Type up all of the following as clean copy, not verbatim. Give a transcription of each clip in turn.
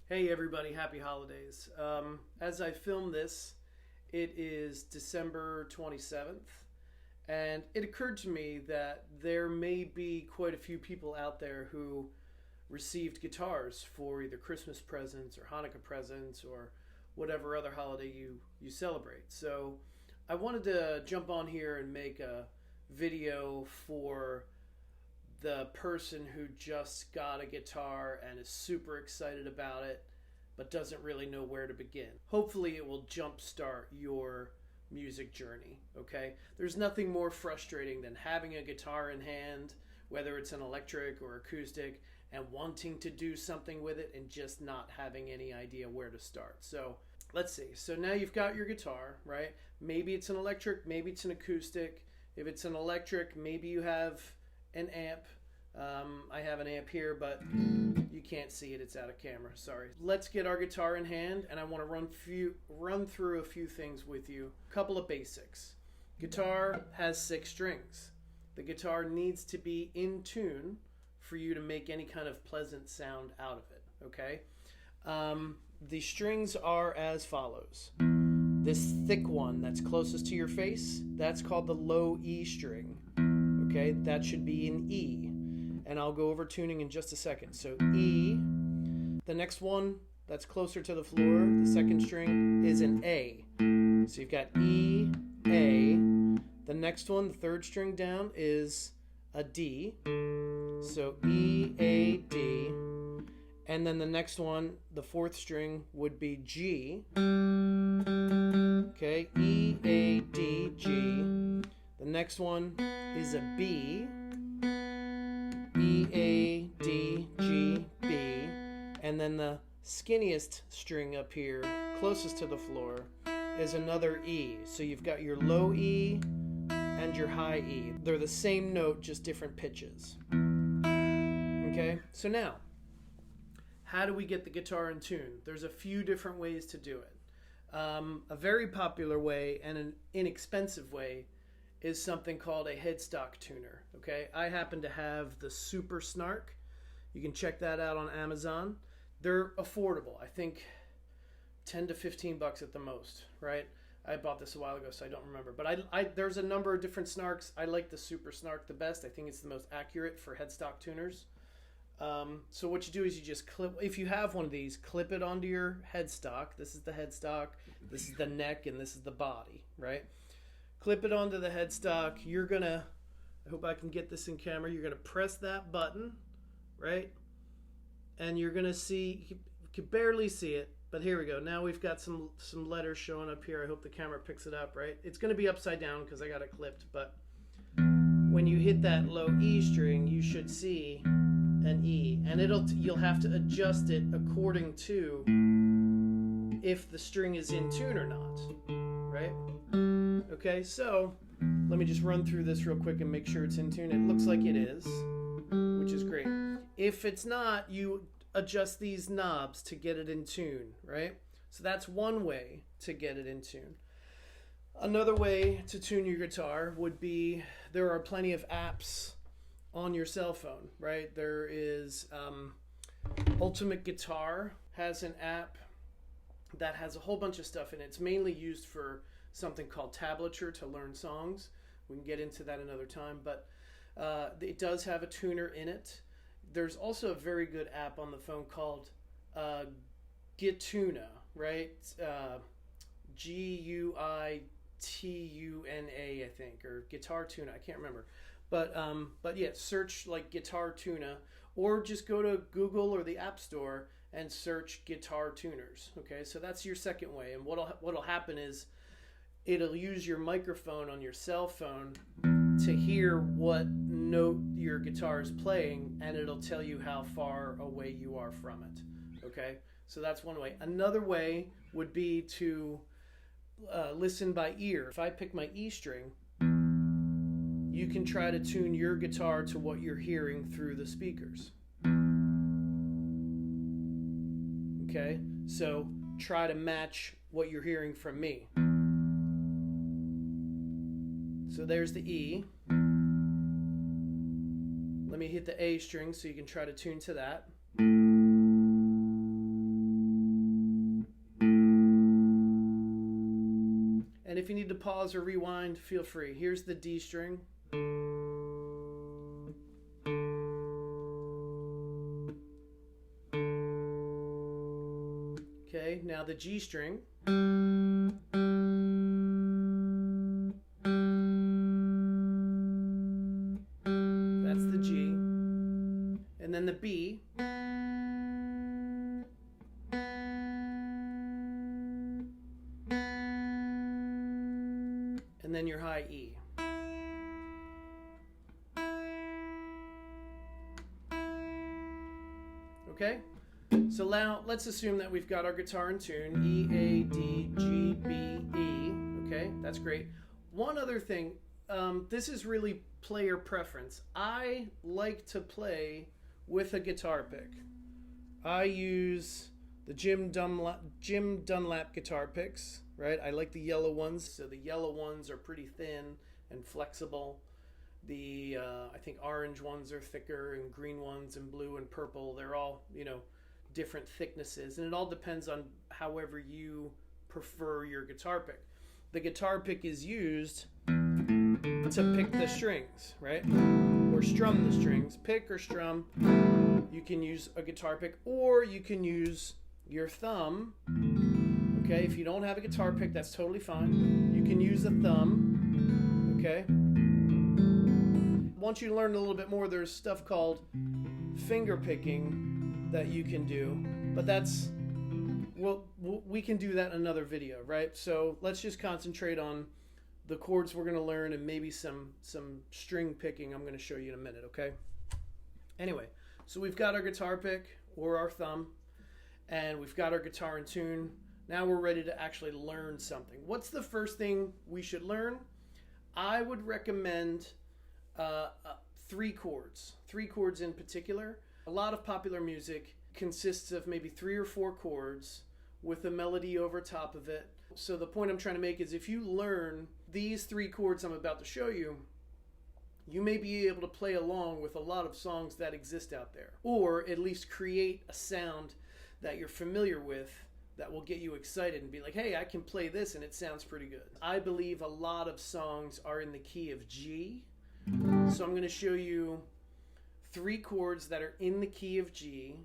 Hey everybody, happy holidays. As I film this, it is December 27th, and it occurred to me that there may be quite a few people out there who received guitars for either Christmas presents or Hanukkah presents or whatever other holiday you celebrate. So I wanted to jump on here and make a video for the person who just got a guitar and is super excited about it but doesn't really know where to begin. Hopefully it will jumpstart your music journey, okay? There's nothing more frustrating than having a guitar in hand, whether it's an electric or acoustic, and wanting to do something with it and just not having any idea where to start. So let's see. So now you've got your guitar, right? Maybe it's an electric, maybe it's an acoustic. If it's an electric, maybe you have an amp. I have an amp here, but you can't see it. It's out of camera. Sorry. Let's get our guitar in hand, and I want to run through a few things with you. A couple of basics. Guitar has 6 strings. The guitar needs to be in tune for you to make any kind of pleasant sound out of it. Okay. The strings are as follows. This thick one that's closest to your face, that's called the low E string. Okay, that should be an E. And I'll go over tuning in just a second. So E. The next one that's closer to the floor, the second string, is an A. So you've got E, A. The next one, the third string down, is a D. So E, A, D. And then the next one, the fourth string, would be G. Okay, E, A, D, G. The next one is a B. E, A, D, G, B. And then the skinniest string up here, closest to the floor, is another E. So you've got your low E and your high E. They're the same note, just different pitches. Okay, so now, how do we get the guitar in tune? There's a few different ways to do it. A very popular way and an inexpensive way is something called a headstock tuner. Okay, I happen to have the Super Snark. You can check that out on Amazon. They're affordable. I think 10 to 15 bucks at the most, right? I bought this a while ago, so I don't remember. But there's a number of different Snarks. I like the Super Snark the best. I think it's the most accurate for headstock tuners. So what you do is you just clip, if you have one of these, clip it onto your headstock. This is the headstock, this is the neck, and this is the body, right? Clip it onto the headstock. You're gonna, I hope I can get this in camera, you're gonna press that button, right? And you're gonna see, you can barely see it, but here we go. Now we've got some letters showing up here. I hope the camera picks it up, right? It's gonna be upside down because I got it clipped, but when you hit that low E string, you should see an E, and you'll have to adjust it according to if the string is in tune or not, right? Okay, so let me just run through this real quick and make sure it's in tune. It looks like it is, which is great. If it's not, you adjust these knobs to get it in tune, right? So that's one way to get it in tune. Another way to tune your guitar would be, there are plenty of apps on your cell phone, right? There is Ultimate Guitar has an app that has a whole bunch of stuff in it. It's mainly used for something called tablature to learn songs. We can get into that another time, but it does have a tuner in it. There's also a very good app on the phone called Gituna, right? Guituna, I think, or Guitar Tuna. I can't remember. But yeah, search like Guitar Tuna, or just go to Google or the App Store and search guitar tuners. Okay, so that's your second way. And what'll happen is it'll use your microphone on your cell phone to hear what note your guitar is playing, and it'll tell you how far away you are from it. Okay, so that's one way. Another way would be to listen by ear. If I pick my E string, you can try to tune your guitar to what you're hearing through the speakers. Okay, so try to match what you're hearing from me. So there's the E. Let me hit the A string so you can try to tune to that. And if you need to pause or rewind, feel free. Here's the D string. Okay, now the G string. That's the G. And then the B. And then your high E. Okay? So now let's assume that we've got our guitar in tune. E, A, D, G, B, E. Okay, that's great. One other thing, this is really player preference. I like to play with a guitar pick. I use the Jim Dunlap guitar picks, right? I like the yellow ones. So the yellow ones are pretty thin and flexible. The I think orange ones are thicker, and green ones and blue and purple. They're all, different thicknesses, and it all depends on however you prefer your guitar pick. The guitar pick is used to pick the strings, right? Or strum the strings. Pick or strum. You can use a guitar pick, or you can use your thumb. Okay, if you don't have a guitar pick, that's totally fine. You can use a thumb. Okay. Once you learn a little bit more, there's stuff called finger picking that you can do, but that's, well, we can do that in another video, right? So let's just concentrate on the chords we're going to learn, and maybe some string picking I'm going to show you in a minute, okay? Anyway, so we've got our guitar pick or our thumb, and we've got our guitar in tune. Now we're ready to actually learn something. What's the first thing we should learn? I would recommend 3 chords in particular. A lot of popular music consists of maybe 3 or 4 chords with a melody over top of it. So the point I'm trying to make is, if you learn these 3 chords I'm about to show you, you may be able to play along with a lot of songs that exist out there, or at least create a sound that you're familiar with that will get you excited and be like, hey, I can play this and it sounds pretty good. I believe a lot of songs are in the key of G. So I'm going to show you 3 chords that are in the key of G,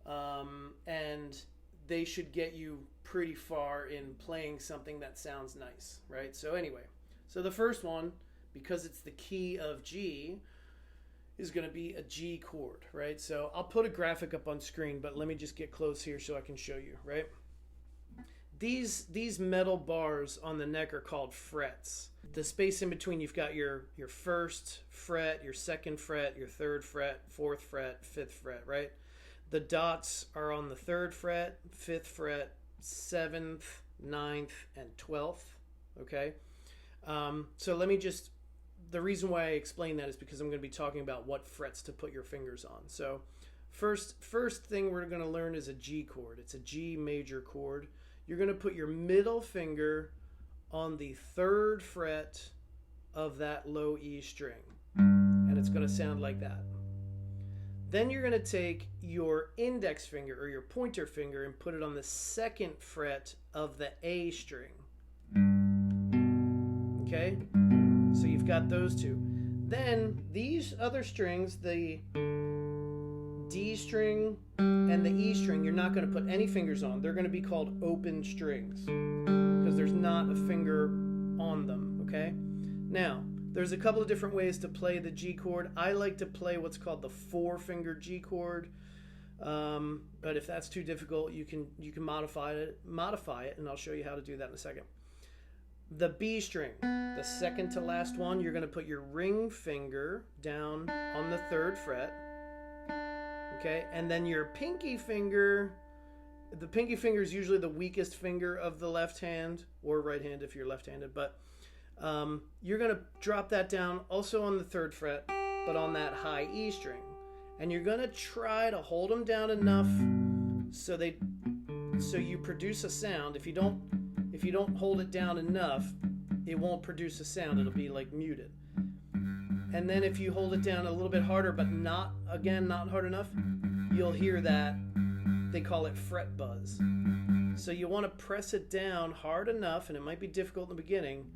and they should get you pretty far in playing something that sounds nice, right? So anyway, so the first one, because it's the key of G, is going to be a G chord, right? So I'll put a graphic up on screen, but let me just get close here so I can show you, right? These metal bars on the neck are called frets. The space in between, you've got your first fret, your second fret, your third fret, fourth fret, fifth fret, right? The dots are on the 3rd fret, 5th fret, 7th, 9th, and 12th, okay? So let me just, the reason why I explain that is because I'm going to be talking about what frets to put your fingers on. So first thing we're going to learn is a G chord. It's a G major chord. You're going to put your middle finger on the 3rd fret of that low E string, and it's going to sound like that. Then you're going to take your index finger or your pointer finger and put it on the 2nd fret of the A string. Okay? So you've got those 2. Then these other strings, the D string and the E string, you're not going to put any fingers on. They're going to be called open strings because there's not a finger on them, okay? Now, there's a couple of different ways to play the G chord. I like to play what's called the 4-finger G chord, but if that's too difficult, you can modify it, and I'll show you how to do that in a second. The B string, the second to last one, you're going to put your ring finger down on the 3rd fret, okay? And then your pinky finger, the pinky finger is usually the weakest finger of the left hand, or right hand if you're left-handed, but you're going to drop that down also on the 3rd fret, but on that high E string. And you're going to try to hold them down enough so you produce a sound. If you don't hold it down enough, it won't produce a sound. It'll be like muted. And then if you hold it down a little bit harder, but not hard enough, you'll hear that they call it fret buzz. So you want to press it down hard enough, and it might be difficult in the beginning,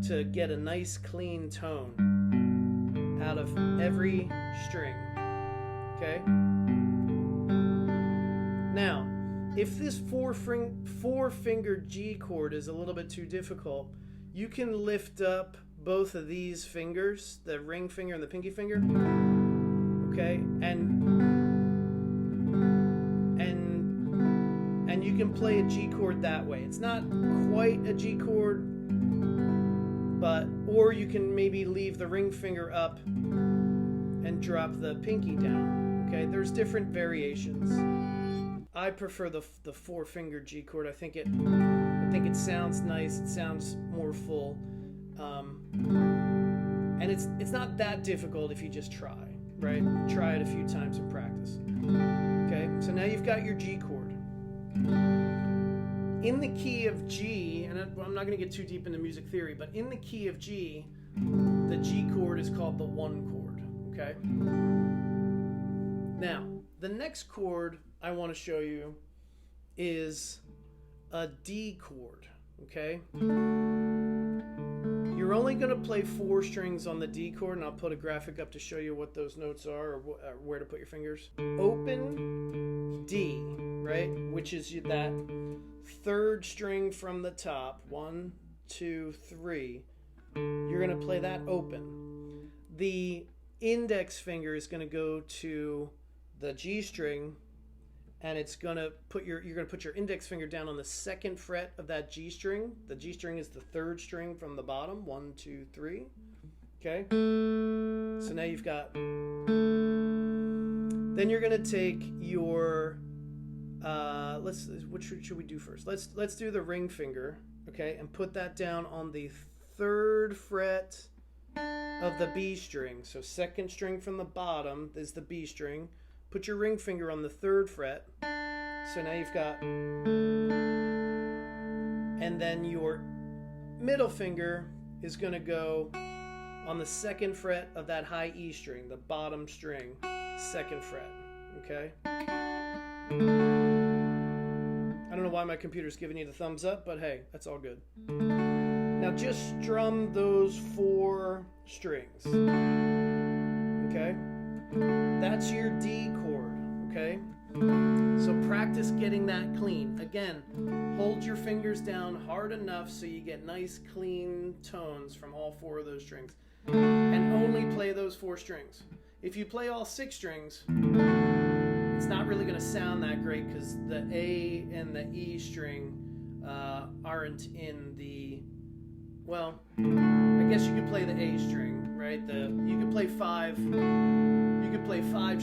to get a nice clean tone out of every string. Okay? Now, if this four-finger G chord is a little bit too difficult, you can lift up both of these fingers, the ring finger and the pinky finger, okay, and you can play a G chord that way. It's not quite a G chord, but or you can maybe leave the ring finger up and drop the pinky down. Okay, there's different variations. I prefer the four-finger G chord. I think it sounds nice. It sounds more full, and it's not that difficult if you just try, right? Try it a few times and practice. Okay, so now you've got your G chord. In the key of G, and I'm not going to get too deep into music theory, but in the key of G, the G chord is called the 1 chord. Okay. Now, the next chord I want to show you is a D chord, okay? You're only going to play 4 strings on the D chord, and I'll put a graphic up to show you what those notes are, or where to put your fingers. Open D, right? Which is that 3rd string from the top. 1, 2, 3. You're going to play that open. The index finger is going to go to the G string, and it's gonna you're gonna put your index finger down on the 2nd fret of that G string. The G string is the 3rd string from the bottom. 1, 2, 3. Okay. So now you've got. Then you're gonna take your. Which should we do first? Let's do the ring finger. Okay, and put that down on the 3rd fret of the B string. So 2nd string from the bottom is the B string. Put your ring finger on the 3rd fret. So now you've got, and then your middle finger is going to go on the 2nd fret of that high E string, the bottom string, 2nd fret. Okay? I don't know why my computer's giving you the thumbs up, but hey, that's all good. Now just strum those 4 strings. Okay? That's your D chord, okay? So practice getting that clean. Again, hold your fingers down hard enough so you get nice clean tones from all 4 of those strings. And only play those 4 strings. If you play all 6 strings, it's not really going to sound that great because the A and the E string aren't in the, well, I guess you could play the A string, right? You could play 5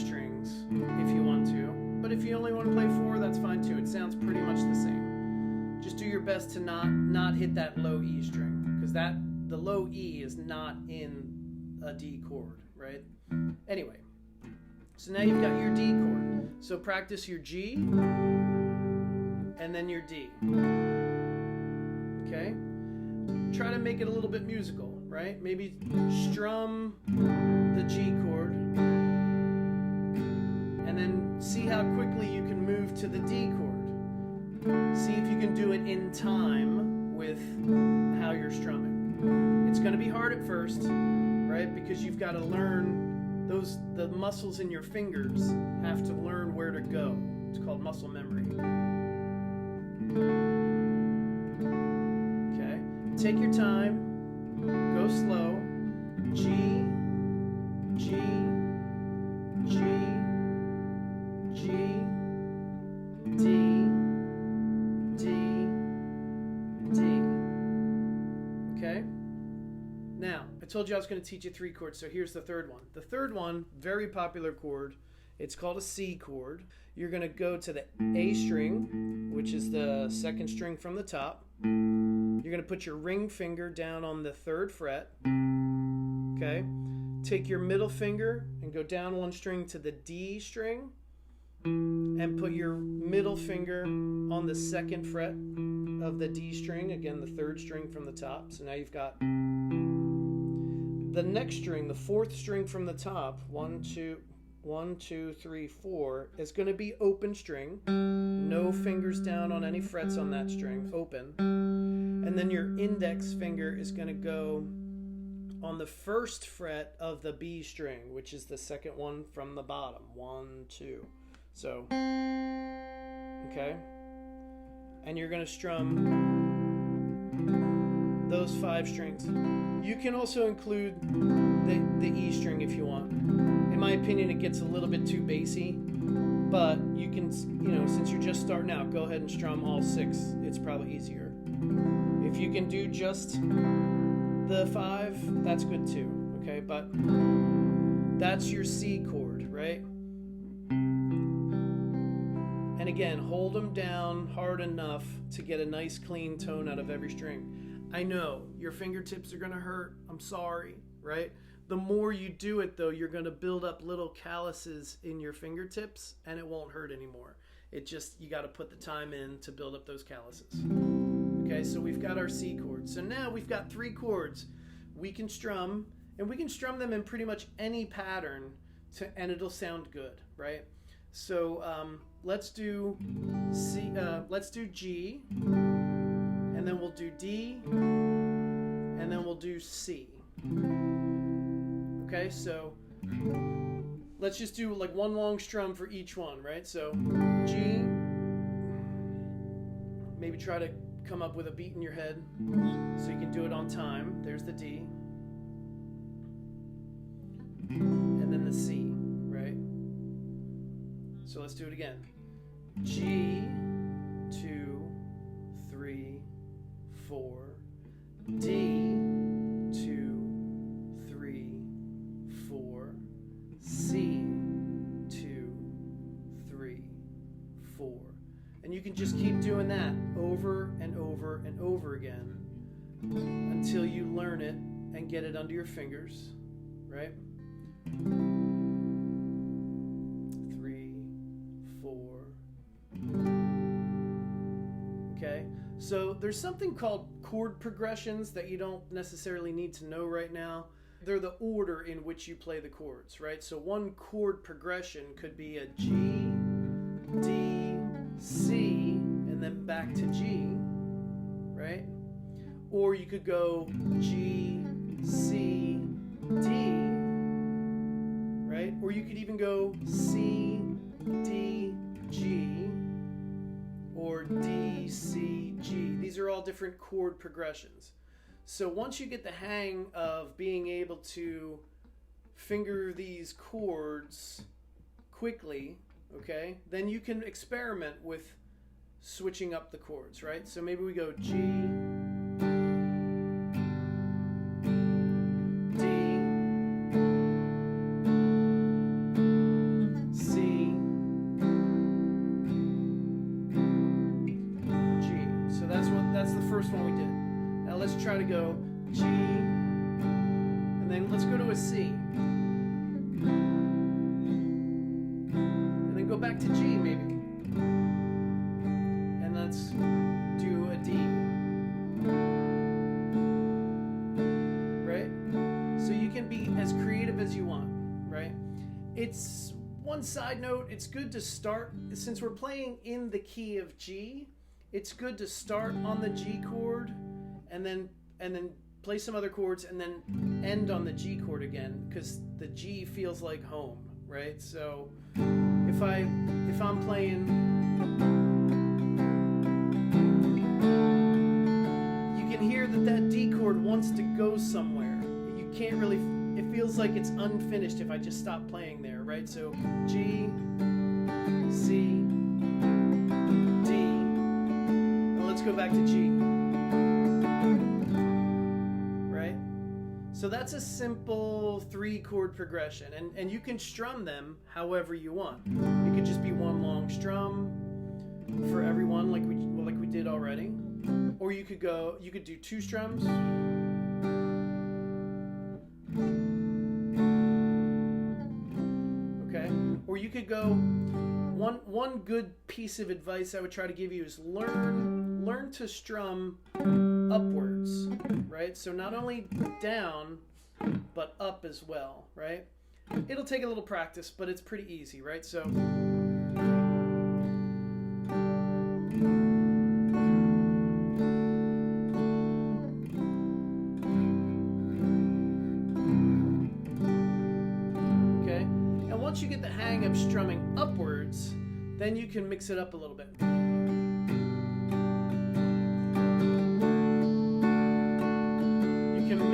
strings if you want to, but if you only want to play 4, that's fine too. It sounds pretty much the same. Just do your best to not hit that low E string, because the low E is not in a D chord, right? Anyway, so now you've got your D chord. So practice your G and then your D. Okay? Try to make it a little bit musical, right? Maybe strum the G chord and then see how quickly you can move to the D chord. See if you can do it in time with how you're strumming. It's going to be hard at first, right? Because you've got to learn the muscles in your fingers have to learn where to go. It's called muscle memory. Okay? Take your time. Go slow. G, G, G, G, D, D, D. Okay? Now, I told you I was going to teach you 3 chords, so here's the 3rd one. The 3rd one, very popular chord. It's called a C chord. You're going to go to the A string, which is the 2nd string from the top. You're going to put your ring finger down on the 3rd fret. Okay? Take your middle finger and go down 1 string to the D string. And put your middle finger on the 2nd fret of the D string. Again, the 3rd string from the top. So now you've got the next string, the 4th string from the top. 1, 1, 2, 3, 4 is going to be open string. No fingers down on any frets on that string, open. And then your index finger is going to go on the first fret of the B string, which is the second one from the bottom. 1, 2. So, okay. And you're going to strum those 5 strings. You can also include the E string if you want. In my opinion, it gets a little bit too bassy, but you can, since you're just starting out, go ahead and strum all 6. It's probably easier. If you can do just the 5, that's good too, okay? But that's your C chord, right? And again, hold them down hard enough to get a nice clean tone out of every string. I know, your fingertips are going to hurt. I'm sorry, right? The more you do it, though, you're going to build up little calluses in your fingertips, and it won't hurt anymore. It just, you got to put the time in to build up those calluses. Okay, so we've got our C chords. So now we've got 3 chords we can strum, and we can strum them in pretty much any pattern, and it'll sound good, right? So let's do C. Let's do G. And then we'll do D, and then we'll do C. Okay, so let's just do like one long strum for each one, right? So G, maybe try to come up with a beat in your head so you can do it on time. There's the D. And then the C, right? So let's do it again. G, 2, 3, 4, D, 2, 3, 4, C, 2, 3, 4. And you can just keep doing that over and over and over again until you learn it and get it under your fingers, right? 3, 4. Okay? So there's something called chord progressions that you don't necessarily need to know right now. They're the order in which you play the chords, right? So one chord progression could be a G, D, C, and then back to G, right? Or you could go G, C, D, right? Or you could even go C, D, G, or D, C, G. These are all different chord progressions. So once you get the hang of being able to finger these chords quickly, okay, then you can experiment with switching up the chords, right? So maybe we go G, first one we did. Now let's try to go G, and then let's go to a C, and then go back to G maybe, and let's do a D, right? So you can be as creative as you want, right? It's one side note, it's good to start, since we're playing in the key of G, it's good to start on the G chord and then play some other chords and then end on the G chord again, because the G feels like home, right? So if I'm playing, you can hear that D chord wants to go somewhere. You can't really, it feels like it's unfinished if I just stop playing there, right? So G, C, let's go back to G, right? So that's a simple 3 chord progression, and you can strum them however you want. It could just be one long strum for everyone, like we did already, or you could do 2 strums, okay? Or you could go, one good piece of advice I would try to give you is learn to strum upwards, right? So not only down, but up as well, right? It'll take a little practice, but it's pretty easy, right? So okay, and once you get the hang of strumming upwards, then you can mix it up a little bit. You can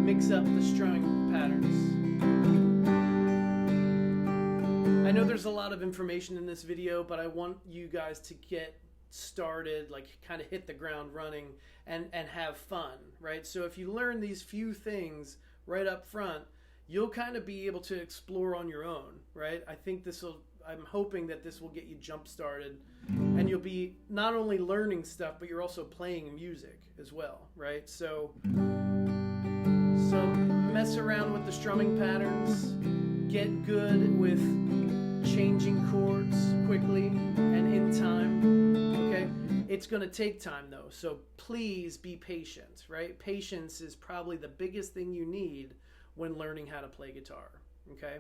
mix up the strumming patterns. I know there's a lot of information in this video, but I want you guys to get started, like kind of hit the ground running and have fun, right? So if you learn these few things right up front, you'll kind of be able to explore on your own, right? I'm hoping that this will get you jump started, and you'll be not only learning stuff, but you're also playing music as well, right? So mess around with the strumming patterns, get good with changing chords quickly and in time, okay? It's going to take time though, so please be patient, right? Patience is probably the biggest thing you need when learning how to play guitar, okay?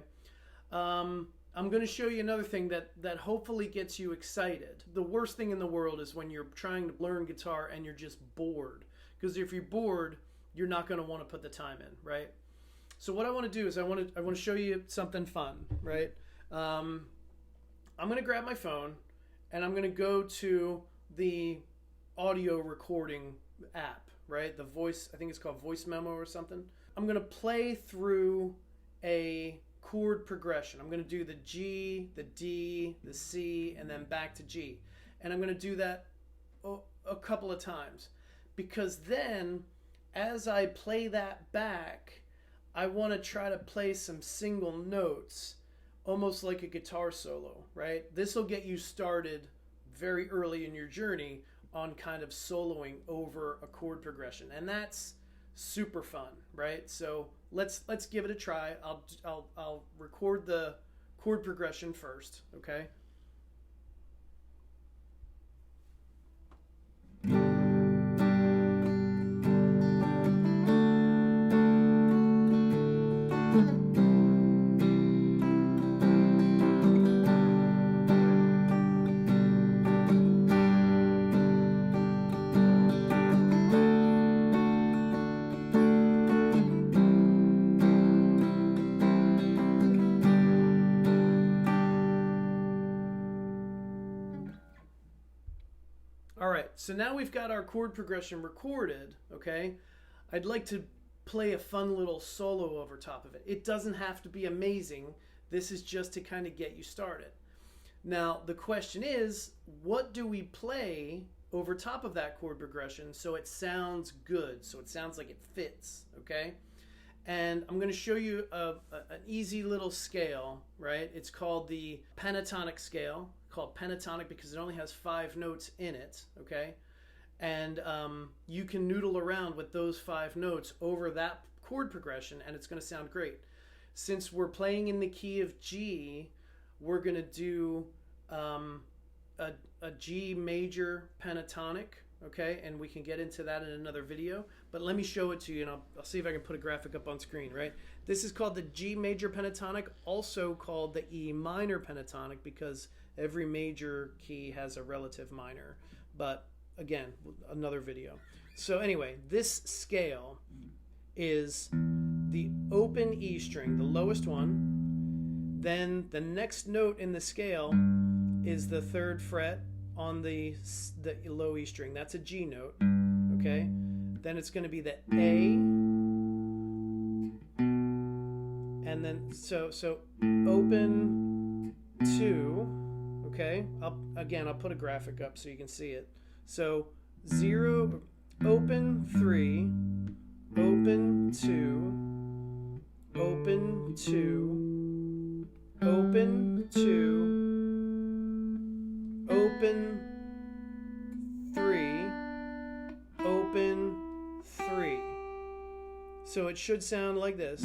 I'm going to show you another thing that hopefully gets you excited. The worst thing in the world is when you're trying to learn guitar and you're just bored, because if you're bored, you're not going to want to put the time in, right? So what I want to do is I want to show you something fun, right? I'm going to grab my phone and I'm going to go to the audio recording app, right? The voice, I think it's called Voice Memo or something. I'm going to play through a chord progression. I'm going to do the G, the D, the C, and then back to G. And I'm going to do that a couple of times, because then as I play that back, I want to try to play some single notes, almost like a guitar solo, right? This will get you started very early in your journey on kind of soloing over a chord progression, and that's super fun, right? So let's give it a try. I'll record the chord progression first, okay? All right, so now we've got our chord progression recorded, okay? I'd like to play a fun little solo over top of it. It doesn't have to be amazing. This is just to kind of get you started. Now, the question is, what do we play over top of that chord progression so it sounds good, so it sounds like it fits, okay? And I'm going to show you an easy little scale, right? It's called the pentatonic scale, called pentatonic because it only has 5 notes in it, okay? And you can noodle around with those 5 notes over that chord progression and it's going to sound great. Since we're playing in the key of G, we're going to do a G major pentatonic, okay? And we can get into that in another video, but let me show it to you and I'll see if I can put a graphic up on screen, right? This is called the G major pentatonic, also called the E minor pentatonic because every major key has a relative minor, but again, another video. So anyway, this scale is the open E string, the lowest one. Then the next note in the scale is the 3rd fret on the low E string. That's a G note, okay? Then it's going to be the A, and then so open 2. Okay, I'll put a graphic up so you can see it. So 0, open 3, open 2, open 2, open 2, open 3, open 3. So it should sound like this.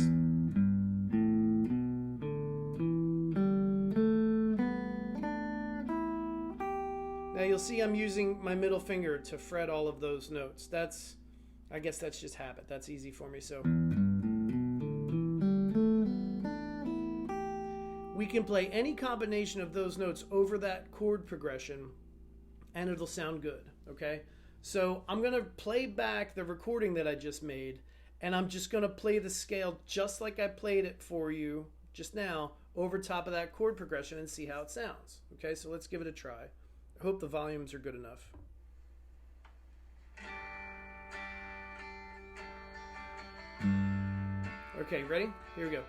Now you'll see I'm using my middle finger to fret all of those notes. I guess that's just habit. That's easy for me. So we can play any combination of those notes over that chord progression and it'll sound good, okay? So I'm gonna play back the recording that I just made, and I'm just gonna play the scale just like I played it for you just now over top of that chord progression and see how it sounds. Okay, so let's give it a try. I hope the volumes are good enough. Okay, ready? Here we go.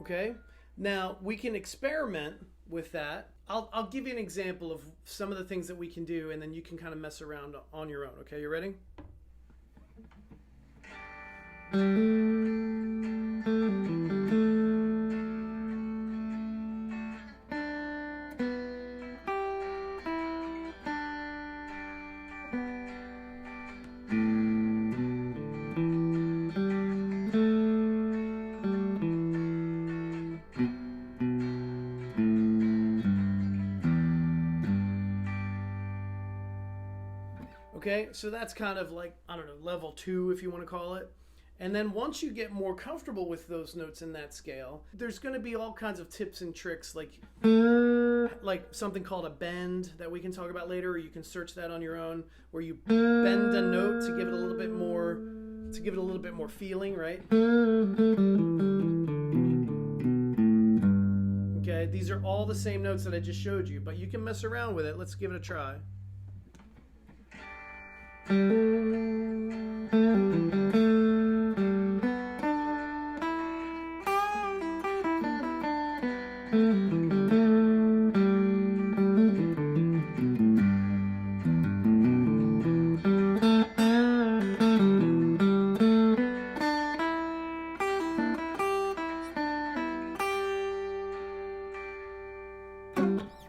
Okay, now we can experiment with that. I'll give you an example of some of the things that we can do, and then you can kind of mess around on your own. Okay, you ready? Okay, so that's kind of like, I don't know, level 2 if you want to call it. And then once you get more comfortable with those notes in that scale, there's going to be all kinds of tips and tricks like something called a bend that we can talk about later, or you can search that on your own, where you bend a note to give it a little bit more feeling, right? Okay, these are all the same notes that I just showed you, but you can mess around with it. Let's give it a try.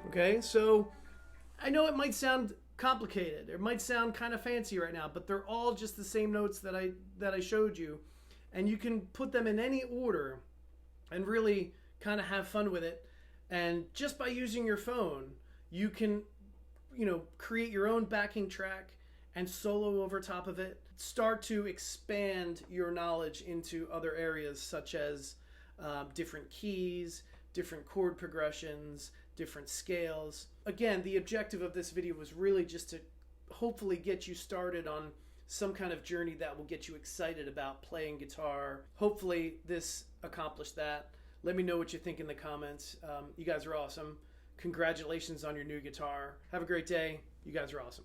Okay, so I know it might sound complicated. It might sound kind of fancy right now, but they're all just the same notes that I showed you, and you can put them in any order and really kind of have fun with it. And just by using your phone, you can, create your own backing track and solo over top of it. Start to expand your knowledge into other areas such as different keys, different chord progressions, different scales. Again, the objective of this video was really just to hopefully get you started on some kind of journey that will get you excited about playing guitar. Hopefully this accomplished that. Let me know what you think in the comments. You guys are awesome. Congratulations on your new guitar. Have a great day. You guys are awesome.